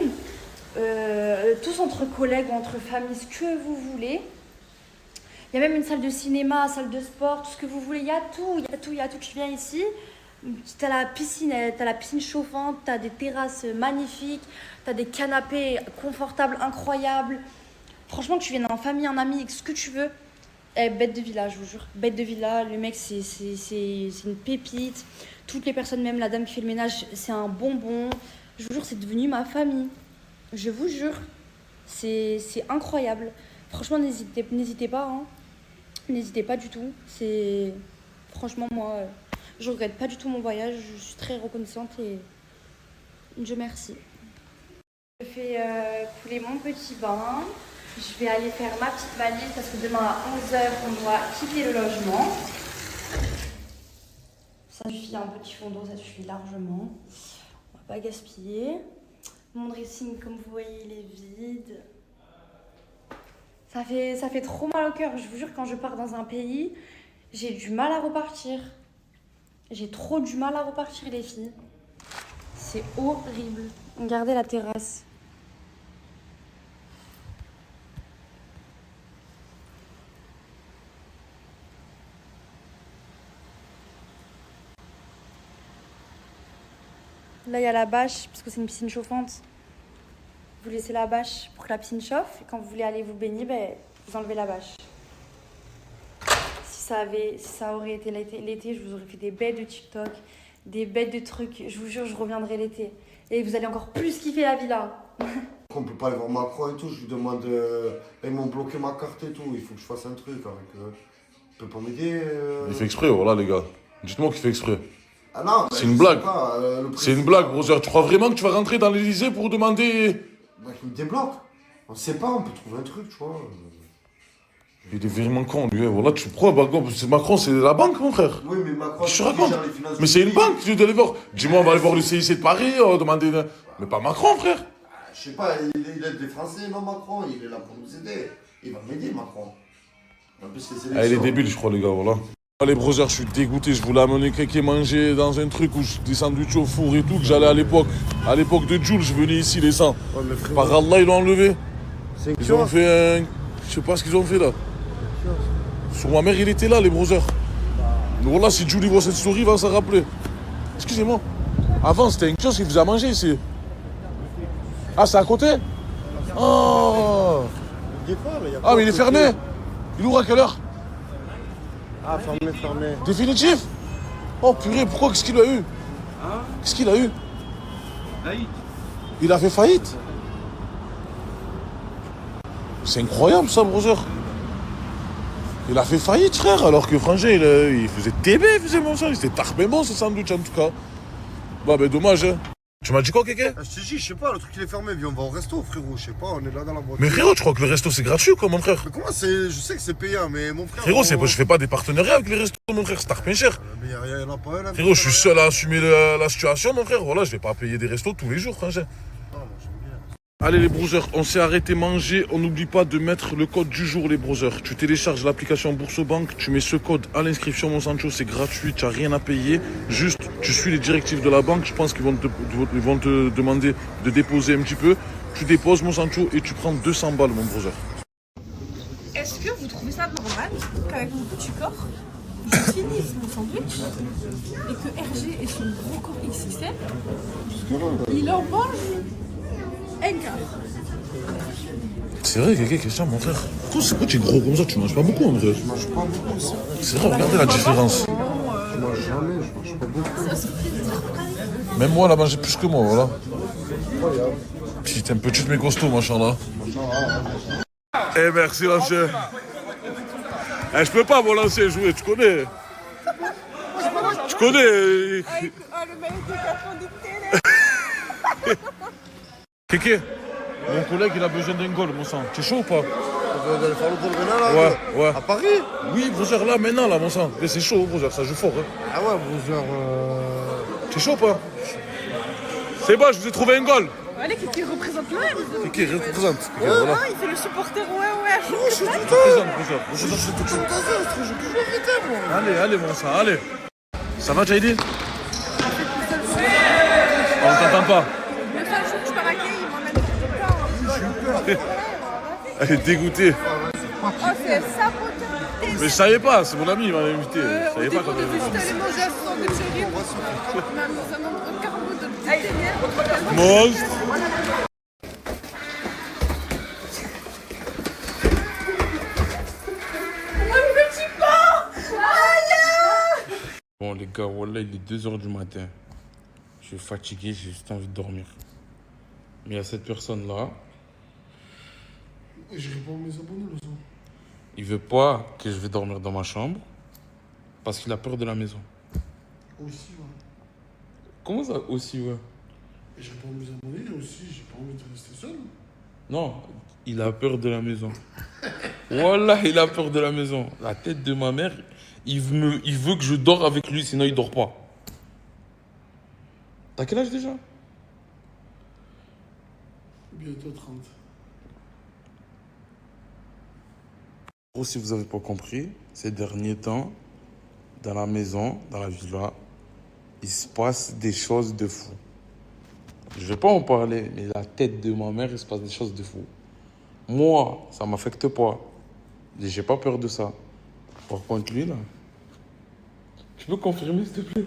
Speaker 9: Tous entre collègues ou entre familles, ce que vous voulez. Il y a même une salle de cinéma, salle de sport, tout ce que vous voulez. Il y a tout. Tu viens ici, t'as la piscine chauffante, t'as des terrasses magnifiques, t'as des canapés confortables, incroyables. Franchement, tu viens en famille, en ami, ce que tu veux. Bête de villa, je vous jure. Bête de villa, le mec, c'est une pépite. Toutes les personnes, même la dame qui fait le ménage, c'est un bonbon. Je vous jure, c'est devenu ma famille. Je vous jure, c'est incroyable. Franchement, n'hésitez pas, hein. N'hésitez pas du tout. Franchement, moi, je regrette pas du tout mon voyage. Je suis très reconnaissante et Dieu merci. Je fais couler mon petit bain. Je vais aller faire ma petite valise parce que demain à 11h, on doit quitter le logement. Ça suffit, un petit fond d'eau, ça suffit largement. On va pas gaspiller. Mon dressing, comme vous voyez, il est vide. Ça fait trop mal au cœur. Je vous jure, quand je pars dans un pays, j'ai du mal à repartir. J'ai trop du mal à repartir, les filles. C'est horrible. Regardez la terrasse. Là, il y a la bâche, parce que c'est une piscine chauffante. Vous laissez la bâche pour que la piscine chauffe. Et quand vous voulez aller vous baigner, vous enlevez la bâche. Si ça aurait été l'été, je vous aurais fait des bêtes de TikTok, des bêtes de trucs. Je vous jure, je reviendrai l'été. Et vous allez encore plus kiffer la villa.
Speaker 14: On peut pas aller voir Macron et tout. Je lui demande... ils m'ont bloqué ma carte et tout. Il faut que je fasse un truc avec... Tu peux pas m'aider
Speaker 2: Il fait exprès, voilà les gars. Dites-moi qu'il fait exprès.
Speaker 14: Ah non,
Speaker 2: c'est une blague.
Speaker 14: C'est
Speaker 2: une blague, Brother. Tu crois vraiment que tu vas rentrer dans l'Elysée pour demander...
Speaker 14: Il me débloque. On sait pas, on peut trouver un truc, tu vois.
Speaker 2: Il est vraiment con, lui. Voilà, tu crois, Macron, c'est la banque, mon frère.
Speaker 14: Oui, mais Macron,
Speaker 2: Je te
Speaker 14: il
Speaker 2: raconte.
Speaker 14: gère les finances
Speaker 2: Mais
Speaker 14: du
Speaker 2: c'est une
Speaker 14: pays.
Speaker 2: banque, tu dois aller voir. Dis-moi, on va aller voir le CIC de Paris, on va demander. Mais pas Macron, frère.
Speaker 14: Je sais pas, il aide les Français, non, Macron. Il est là pour nous aider. Il va m'aider, Macron. En plus, les élections.
Speaker 2: Ah, il est débile, je crois, les gars, voilà. Allez, brothers, je suis dégoûté. Je voulais amener quelqu'un manger dans un truc où des sandwichs au four et tout, que j'allais à l'époque. À l'époque de Jules, je venais ici, les sangs.
Speaker 14: Ouais, mais frérot,
Speaker 2: Par Allah, ils l'ont enlevé.
Speaker 14: c'est
Speaker 2: Ils ont fait un. Je sais pas ce qu'ils ont fait là. Sur ma mère, il était là, les brothers. Voilà, si Julie voit cette story, il va s'en rappeler. Excusez-moi. Avant, c'était un kiosque qui faisait à manger ici. Ah, c'est à côté? Oh. Ah, mais il est fermé. Il ouvre à quelle heure?
Speaker 14: Ah, fermé.
Speaker 2: Définitif? Oh purée, pourquoi? Qu'est-ce qu'il a eu? Qu'est-ce qu'il a eu? Il a fait faillite? C'est incroyable ça, brother. Il a fait faillite, frère, alors que Frangin, il faisait TB, il faisait bon ça. Il était tarbé bon ce sandwich en tout cas. Bah, ben dommage, hein. Tu m'as dit quoi, Kéké?
Speaker 14: Je te dis, je sais pas, le truc il est fermé. Viens, on va au resto, frérot. Je sais pas, on est là dans la voiture.
Speaker 2: Mais frérot, tu crois que le resto c'est gratuit quoi, mon frère?
Speaker 14: Mais comment c'est. Je sais que c'est payant, mais mon frère.
Speaker 2: Frérot, je fais pas des partenariats avec les restos, mon frère, c'est tarbé cher.
Speaker 14: Mais y en a pas un là.
Speaker 2: Frérot, je suis seul à assumer la situation, mon frère. Voilà, je vais pas payer des restos tous les jours, Frangin. Allez les brothers, on s'est arrêté manger, on n'oublie pas de mettre le code du jour les brothers. Tu télécharges l'application Bourse-Banque, tu mets ce code à l'inscription mon Sancho, c'est gratuit, tu n'as rien à payer. Juste, tu suis les directives de la banque, je pense qu'ils vont te demander de déposer un petit peu. Tu déposes mon Sancho et tu prends 200 balles mon brother.
Speaker 8: Est-ce que vous trouvez ça normal qu'avec mon petit corps, je finisse mon sandwich et que RG et son gros corps XXL, il en mange un quart?
Speaker 2: C'est vrai, quelqu'un question mon frère. Pourquoi tu es gros comme ça, tu manges pas beaucoup en vrai?
Speaker 14: Je mange pas beaucoup, ça.
Speaker 2: C'est vrai, regardez la différence.
Speaker 14: Je mange jamais, je mange pas beaucoup.
Speaker 2: Même moi, elle a mangé plus que moi, voilà. Putain, petite mais costaud, machallah. Eh, merci, l'ancien. Eh, je peux pas me lancer jouer, tu connais. Tu connais.
Speaker 8: Ah, le mec de 90 télé.
Speaker 2: Kéké, mon collègue, il a besoin d'un goal, mon sang. T'es chaud ou pas?
Speaker 14: Vous allez faire le goal maintenant, là?
Speaker 2: Ouais.
Speaker 14: À Paris?
Speaker 2: Oui, brother, là, maintenant, là, mon sang. Mais c'est chaud, brother, ça joue fort, hein.
Speaker 14: Ah ouais, brother.
Speaker 2: T'es chaud ou pas? C'est bon, je vous ai trouvé un goal.
Speaker 8: Allez, qui représente l'OM?
Speaker 2: Kéké, représente. Kéké,
Speaker 8: Non,
Speaker 2: voilà.
Speaker 8: il fait le supporter ouais.
Speaker 2: Je suis tout Allez, mon sang, allez. Ça va, Jaidi? On t'entend pas.
Speaker 8: Le seul jour que je pars à Kay, il m'emmène tout le temps.
Speaker 2: Elle est dégoûtée.
Speaker 8: Oh, c'est saboteur.
Speaker 2: Mais je savais pas, c'est mon ami, il m'a invité. Je savais
Speaker 8: Au
Speaker 2: pas
Speaker 8: début,
Speaker 2: quand
Speaker 8: on
Speaker 2: il
Speaker 8: devait juste aller manger à ce sandwich chéri. On a mis un nombre de carbo de petits délires.
Speaker 2: Monstre.
Speaker 3: Bon les gars, voilà, il est 2h du matin. Je suis fatigué, j'ai juste envie de dormir. Mais il y a cette personne-là,
Speaker 1: Je réponds à mes abonnés, le son.
Speaker 3: il veut pas que je vais dormir dans ma chambre parce qu'il a peur de la maison.
Speaker 1: Aussi, ouais.
Speaker 3: Comment ça aussi, ouais?
Speaker 1: Et je réponds à mes abonnés, et aussi, j'ai pas envie de rester seul.
Speaker 3: Non, il a peur de la maison. Voilà, il a peur de la maison. La tête de ma mère, il veut que je dors avec lui, sinon il dort pas. T'as quel âge déjà?
Speaker 1: Bientôt 30.
Speaker 3: Gros, si vous avez pas compris, ces derniers temps, dans la maison, dans la villa, il se passe des choses de fou. Je vais pas en parler, mais la tête de ma mère, il se passe des choses de fou. Moi, ça m'affecte pas. J'ai pas peur de ça. Par contre, lui, là, tu peux confirmer, s'il te plaît?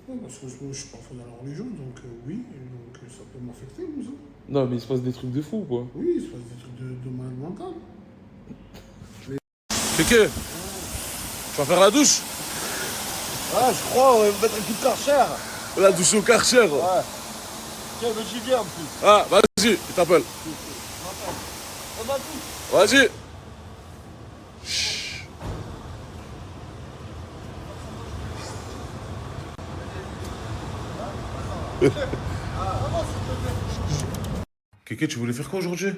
Speaker 1: Ouais, parce que je suis parfois dans la religion, donc oui, donc ça peut m'affecter, comme ça.
Speaker 3: Non, mais il se passe des trucs de fou, quoi.
Speaker 1: Oui, il se passe des trucs de malade mental.
Speaker 2: Kéké, tu vas faire la douche?
Speaker 14: Ah, je crois, on va mettre un coup de Karcher.
Speaker 2: La douche au Karcher.
Speaker 14: Ouais. Tiens, le gibier en plus.
Speaker 2: Ah, vas-y, il t'appelle. Vas-y.
Speaker 1: Ah,
Speaker 2: Kéké, tu voulais faire quoi aujourd'hui?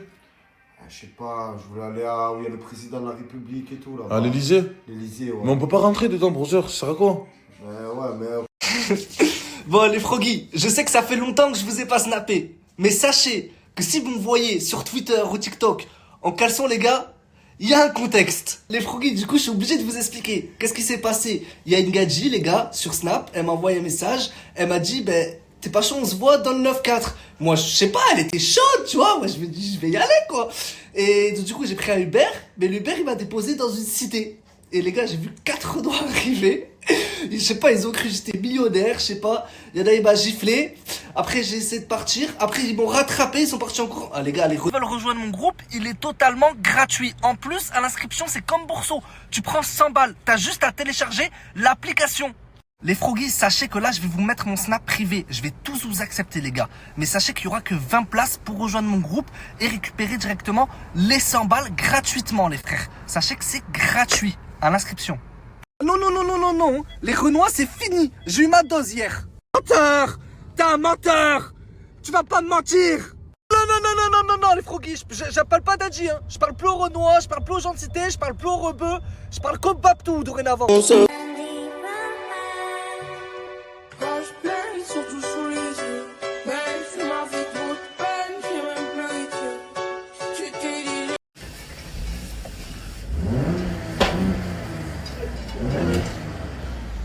Speaker 14: je sais pas, je voulais aller à où il y a le président de la République et tout là.
Speaker 2: À l'Elysée?
Speaker 14: L'Elysée, ouais.
Speaker 2: Mais on peut pas rentrer dedans, brother, ça sert à quoi?
Speaker 14: Ouais, mais...
Speaker 15: Bon, les froggies, je sais que ça fait longtemps que je vous ai pas snappé. Mais sachez que si vous me voyez sur Twitter ou TikTok en caleçon, les gars, il y a un contexte. Les froggies, du coup, je suis obligé de vous expliquer. Qu'est-ce qui s'est passé? Il y a une gadji, les gars, sur Snap. Elle m'a envoyé un message. Elle m'a dit, t'es pas chaud, on se voit dans le 9-4. Moi, je sais pas, elle était chaude, tu vois. Moi, je me dis, je vais y aller, quoi. Et du coup, j'ai pris un Uber. Mais l'Uber, il m'a déposé dans une cité. Et les gars, j'ai vu 4 noirs arriver. Je sais pas, ils ont cru que j'étais millionnaire, je sais pas. Il y en a, il m'a giflé. Après, j'ai essayé de partir. Après, ils m'ont rattrapé, ils sont partis en courant. Ah, les gars, ils veulent rejoindre mon groupe, il est totalement gratuit. En plus, à l'inscription, c'est comme Bourseau. Tu prends 100 balles, t'as juste à télécharger l'application. Les froggies, sachez que là, je vais vous mettre mon Snap privé. Je vais tous vous accepter, les gars. Mais sachez qu'il y aura que 20 places pour rejoindre mon groupe et récupérer directement les 100 balles gratuitement, les frères. Sachez que c'est gratuit à l'inscription. Non, les Renois, c'est fini. J'ai eu ma dose hier. Menteur! T'es un menteur! Tu vas pas me mentir! Non, les froggies, j'appelle pas Dadji, hein. Je parle plus aux Renois, je parle plus aux gens de cité, je parle plus aux rebeux, je parle comme Babtou dorénavant.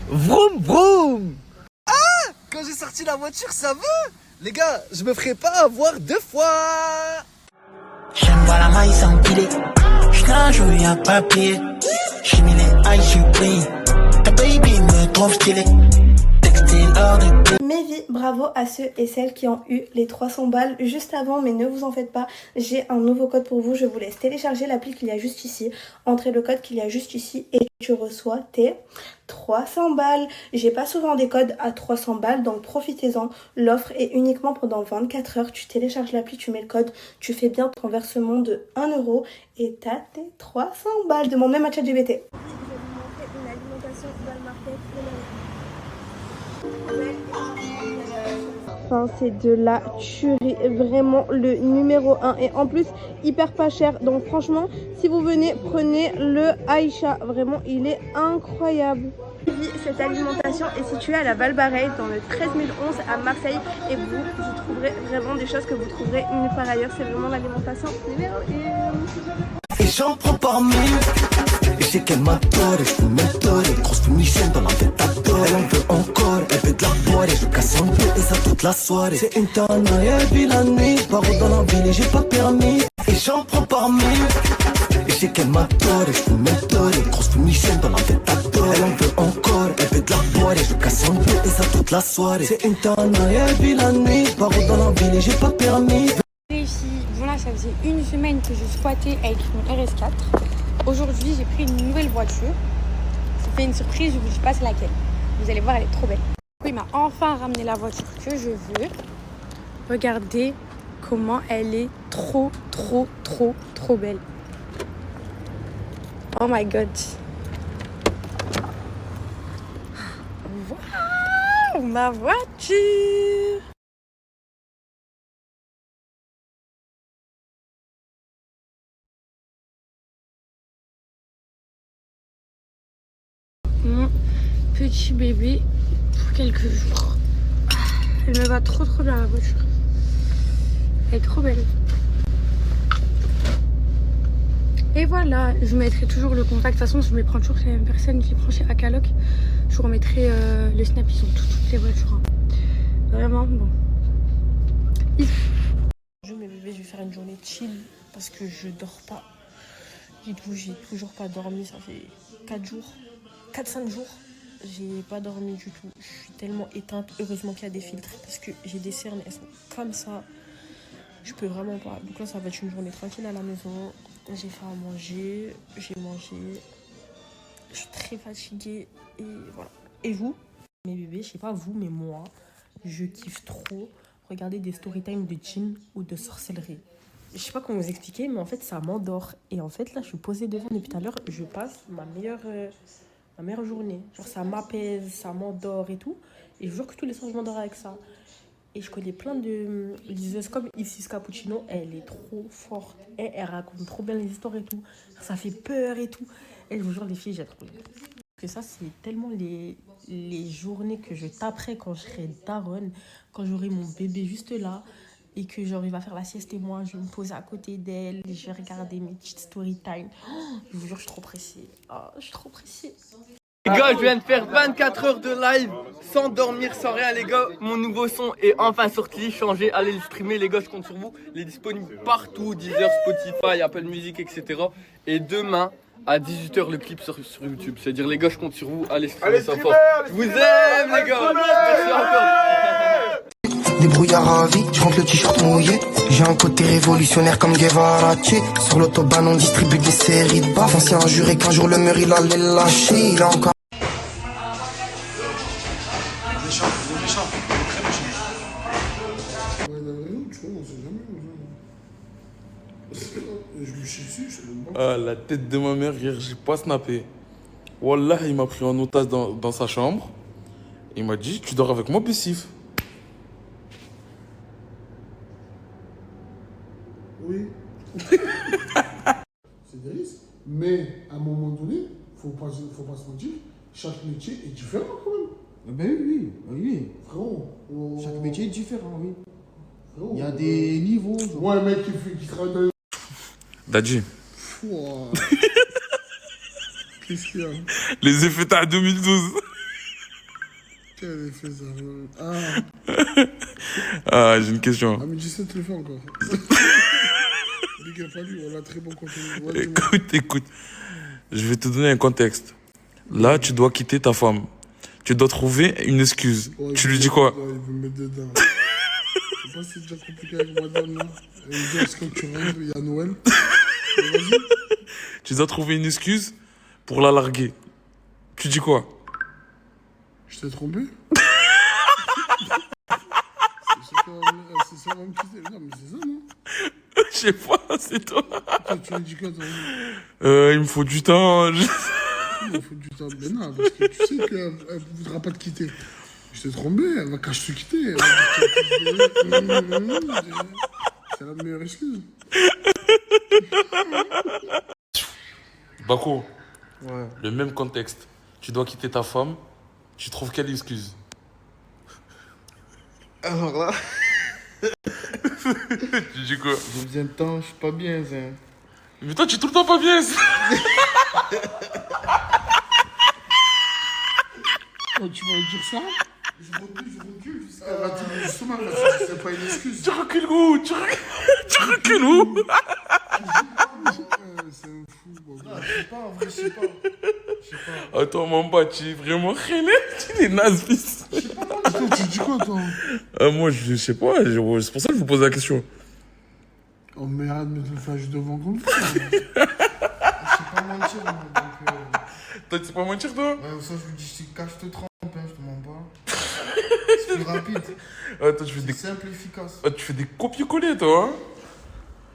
Speaker 15: Vroom vroom. Ah, quand j'ai sorti la voiture, ça veut. Les gars, je me ferai pas avoir 2 fois.
Speaker 16: J'aime voir la maille s'empiler. J'nage où y'a papier. J'ai mis les eyes, je prie. Ta baby me trouve stylé. Textile hors de...
Speaker 17: Mes vies, bravo à ceux et celles qui ont eu les 300 balles juste avant, mais ne vous en faites pas, j'ai un nouveau code pour vous. Je vous laisse télécharger l'appli qu'il y a juste ici, entrez le code qu'il y a juste ici et tu reçois tes 300 balles. J'ai pas souvent des codes à 300 balles, donc profitez-en. L'offre est uniquement pendant 24 heures. Tu télécharges l'appli, tu mets le code, tu fais bien ton versement de 1 euro et t'as tes 300 balles. Demande même à ChatGPT. Je vais vous montrer une alimentation dans le market. Enfin, c'est de la tuerie, vraiment le numéro 1 et en plus hyper pas cher. Donc franchement, si vous venez, prenez le Aïcha, vraiment il est incroyable. Cette alimentation est située à la Val-Bareil dans le 13011 à Marseille et vous y trouverez vraiment des choses que vous trouverez nulle part ailleurs. C'est vraiment l'alimentation numéro 1.
Speaker 16: Et j'en prends par mille. Et c'est qu'elle m'adore, et je peux m'adorer. Grosse féminicienne dans la tête adore. Elle en veut encore, elle veut de la boire. Et je casse en deux et ça toute la soirée. C'est une tana et elle vit la nuit. Paro dans la ville et j'ai pas de permis. Et j'en prends par mille. Et c'est qu'elle m'adore, et je peux m'adorer. Grosse féminicienne dans la tête adore. Elle en veut encore, elle veut de la boire. Et je casse en deux et ça toute la soirée. C'est une tana et elle vit la nuit. Paro dans la ville et j'ai pas de permis.
Speaker 18: Réussi, bon là ça faisait une semaine que je squattais avec mon RS4. Aujourd'hui j'ai pris une nouvelle voiture. Ça fait une surprise, je vous dis pas c'est laquelle. Vous allez voir, elle est trop belle. Il m'a enfin ramené la voiture que je veux. Regardez comment elle est trop belle. Oh my god. Waouh, ma voiture. Mon petit bébé pour quelques jours. Elle me va trop bien la voiture. Elle est trop belle. Et voilà, je vous mettrai toujours le contact. De toute façon, je me prends toujours chez la même personne qui prend chez Akaloc. Je vous remettrai le snap, ils ont toutes les voitures. Hein. Vraiment, bon.
Speaker 19: Bonjour mes bébés, je vais faire une journée chill parce que je dors pas. Dites-vous, j'ai toujours pas dormi, ça fait 4-5 jours. J'ai pas dormi du tout. Je suis tellement éteinte. Heureusement qu'il y a des filtres parce que j'ai des cernes, elles sont comme ça. Je peux vraiment pas. Donc là, ça va être une journée tranquille à la maison. J'ai fait à manger, j'ai mangé. Je suis très fatiguée et voilà. Et vous, mes bébés, je sais pas vous, mais moi, je kiffe trop regarder des storytime de djinn ou de sorcellerie. Je sais pas comment vous expliquer, mais en fait, ça m'endort. Et en fait, là, je suis posée devant depuis tout à l'heure. Je passe ma meilleure journée. Genre, ça m'apaise, ça m'endort et tout. Et je jure que tous les soirs, je m'endors avec ça. Et je connais plein de liseuses comme Isis Cappuccino. Elle est trop forte. Et elle raconte trop bien les histoires et tout. Ça fait peur et tout. Et je vous jure, les filles, j'ai trop bien. Que ça, c'est tellement les journées que je taperai quand je serai daronne, quand j'aurai mon bébé juste là, et que genre il va faire la sieste et moi, je vais me poser à côté d'elle, et je vais regarder mes petites story time. Oh, je vous jure, je suis trop pressée. Oh, je suis trop pressée.
Speaker 6: Les gars, je viens de faire 24 heures de live sans dormir, sans rien, les gars. Mon nouveau son est enfin sorti, changé. Allez le streamer, les gars, je compte sur vous. Il est disponible partout, Deezer, Spotify, Apple Music, etc. Et demain, à 18h, le clip sur YouTube. C'est-à-dire, les gars, je compte sur vous. Allez streamer ça fort. Je vous aime, les gars. Merci encore.
Speaker 16: Des brouillards à vie, je rentre le t-shirt mouillé. J'ai un côté révolutionnaire comme Guevara. Sur l'autobahn, on distribue des séries de baffes. Ancien juré qu'un jour le mur il allait lâcher. Il a encore.
Speaker 3: Ah, la tête de ma mère, hier, j'ai pas snappé. Wallah, il m'a pris en otage dans sa chambre. Il m'a dit, tu dors avec moi, Bessif.
Speaker 1: Oui. C'est des risques. Mais à un moment donné, faut pas se mentir, chaque métier est différent quand même.
Speaker 20: Ben oui.
Speaker 1: Frérot.
Speaker 20: Chaque métier est différent, oui.
Speaker 1: Frérot,
Speaker 20: il y a des niveaux. Genre.
Speaker 1: Ouais, un mec qui travaille dans les...
Speaker 3: Dadji.
Speaker 1: Wow. Qu'est-ce qu'il y a?
Speaker 3: Les effets à 2012.
Speaker 1: Quel effet ça?
Speaker 3: Ah, j'ai une question.
Speaker 1: Ah, mais 17 le fait encore. Big up à lui, on a très bon contenu. Ouais,
Speaker 3: Écoute. Je vais te donner un contexte. Là, tu dois quitter ta femme. Tu dois trouver une excuse.
Speaker 1: Ouais,
Speaker 3: tu lui dis quoi?
Speaker 1: Il veut me mettre dedans. Je sais pas si c'est déjà compliqué avec madame, là. Elle me dit, est-ce que tu rentres? Il y a Noël. Vas-y.
Speaker 3: Tu dois trouver une excuse pour la larguer. Tu dis quoi?
Speaker 1: Je t'ai trompé? C'est ça, même qui t'est... Non, mais c'est ça, non?
Speaker 3: Je sais pas, c'est toi.
Speaker 1: Tu lui dis quoi, toi?
Speaker 3: Il me faut du temps.
Speaker 1: Il me faut du temps. Mais non, parce que tu sais qu'elle ne voudra pas te quitter. Je t'ai trompé, elle va cacher te quitter. Elle va dire, c'est la meilleure excuse.
Speaker 3: Bako,
Speaker 20: ouais.
Speaker 3: Le même contexte. Tu dois quitter ta femme. Tu trouves quelle excuse?
Speaker 20: Alors là...
Speaker 3: Tu dis quoi?
Speaker 20: J'ai besoin de temps, je suis pas bien, ça.
Speaker 3: Mais toi, tu es tout le temps pas bien, ça.
Speaker 1: Oh, tu vas lui dire ça? Je recule. Elle va te dire justement, c'est pas une excuse.
Speaker 3: Tu recules où? Tu recules où?
Speaker 1: C'est un fou, bon.
Speaker 20: Non, je sais pas, en vrai, je sais pas.
Speaker 3: Attends, mon pote, tu es vraiment rené. Tu es naze, fils.
Speaker 1: Je sais pas, moi, tu dis quoi, toi?
Speaker 3: Moi, je sais pas. C'est pour ça que je vous pose la question.
Speaker 1: Oh, mais arrête de me faire juste devant comme ça. Je sais
Speaker 20: pas mentir, moi, donc...
Speaker 3: Toi, tu sais pas mentir, toi?
Speaker 20: Ouais, ça, je lui dis, quand je te trompe, hein, je te mens pas. C'est plus rapide.
Speaker 3: Toi,
Speaker 20: c'est simple et efficace.
Speaker 3: Tu fais des copier-coller, toi, hein?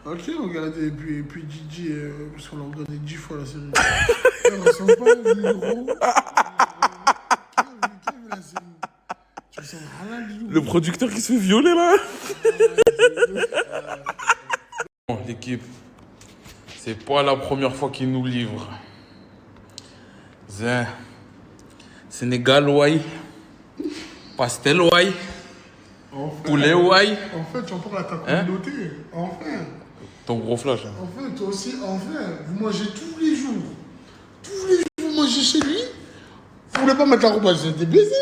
Speaker 1: Ok, regardez, et puis Gigi, parce qu'on l'a regardé 10 fois la série. On ressemble pas au numéro. Qui a vu la série? Tu ressembles à la vidéo.
Speaker 3: Le producteur qui se fait violer, là. Bon, l'équipe, c'est pas la première fois qu'ils nous livrent. Zin, Sénégal, ouaille. Pastel, ouaille. Poulet, ouaille.
Speaker 1: En fait, tu en parles à ta communauté. Enfin.
Speaker 3: Ton gros flash. Hein.
Speaker 1: Enfin, toi aussi, enfin. Vous mangez tous les jours. Tous les jours, vous mangez chez lui. Vous voulez pas mettre la robe, j'étais baisé.